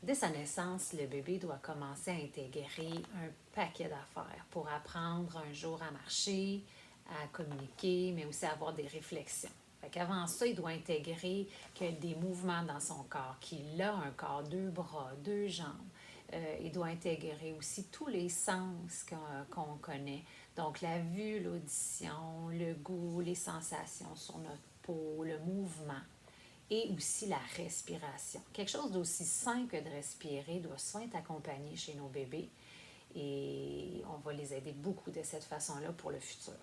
Dès sa naissance, le bébé doit commencer à intégrer un paquet d'affaires pour apprendre un jour à marcher, à communiquer, mais aussi à avoir des réflexions. Fait qu'avant ça, il doit intégrer qu'il y a des mouvements dans son corps, qu'il a un corps, deux bras, deux jambes. Il doit intégrer aussi tous les sens qu'on connaît. Donc la vue, l'audition, le goût, les sensations sur notre peau, le mouvement et aussi la respiration. Quelque chose d'aussi simple que de respirer doit souvent être accompagné chez nos bébés et on va les aider beaucoup de cette façon-là pour le futur.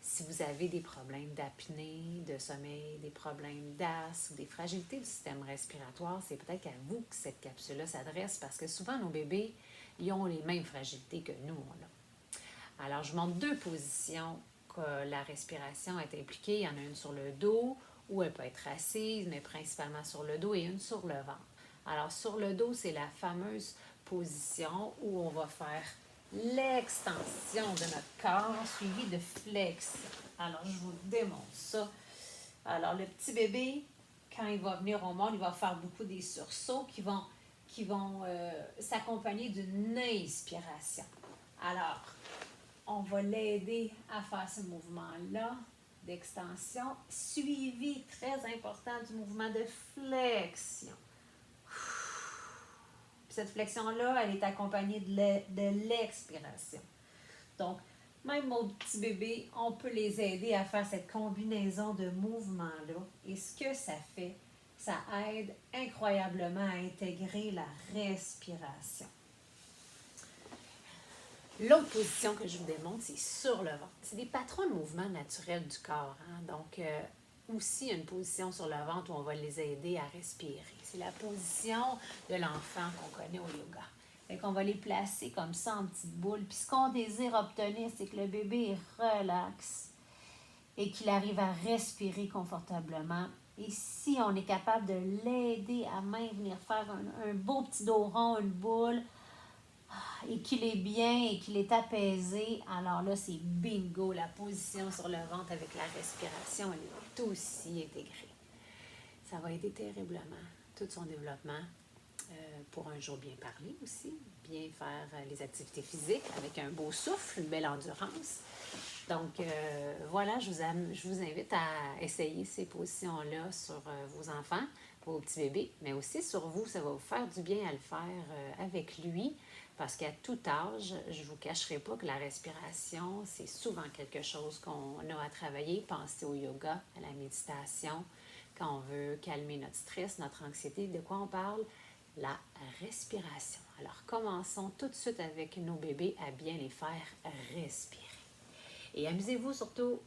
Si vous avez des problèmes d'apnée, de sommeil, des problèmes d'asthme, des fragilités du système respiratoire, c'est peut-être à vous que cette capsule-là s'adresse parce que souvent nos bébés, ils ont les mêmes fragilités que nous, on a. Alors, je vous montre deux positions que la respiration est impliquée. Il y en a une sur le dos où elle peut être assise, mais principalement sur le dos, et une sur le ventre. Alors, sur le dos, c'est la fameuse position où on va faire l'extension de notre corps suivie de flexion. Alors, je vous démontre ça. Alors, le petit bébé, quand il va venir au monde, il va faire beaucoup des sursauts qui vont s'accompagner d'une inspiration. Alors, on va l'aider à faire ce mouvement-là d'extension, suivi, très important, du mouvement de flexion. Puis cette flexion-là, elle est accompagnée de l'expiration. Donc, même aux petits bébés, on peut les aider à faire cette combinaison de mouvements-là. Et ce que ça fait, ça aide incroyablement à intégrer la respiration. L'autre position que je vous démontre, c'est sur le ventre. C'est des patrons de mouvement naturels du corps. Donc, aussi une position sur le ventre où on va les aider à respirer. C'est la position de l'enfant qu'on connaît au yoga. Fait qu'on va les placer comme ça en petites boules. Puis ce qu'on désire obtenir, c'est que le bébé relaxe et qu'il arrive à respirer confortablement. Et si on est capable de l'aider à même venir faire un beau petit dos rond, une boule, et qu'il est bien et qu'il est apaisé, alors là, c'est bingo, la position sur le ventre avec la respiration, elle est aussi intégrée. Ça va aider terriblement tout son développement pour un jour bien parler aussi, bien faire les activités physiques avec un beau souffle, une belle endurance. Donc, voilà, je vous invite à essayer ces positions-là sur vos enfants, vos petits bébés, mais aussi sur vous. Ça va vous faire du bien à le faire avec lui, parce qu'à tout âge, je ne vous cacherai pas que la respiration, c'est souvent quelque chose qu'on a à travailler. Pensez au yoga, à la méditation, quand on veut calmer notre stress, notre anxiété. De quoi on parle? La respiration. Alors, commençons tout de suite avec nos bébés à bien les faire respirer. Et amusez-vous surtout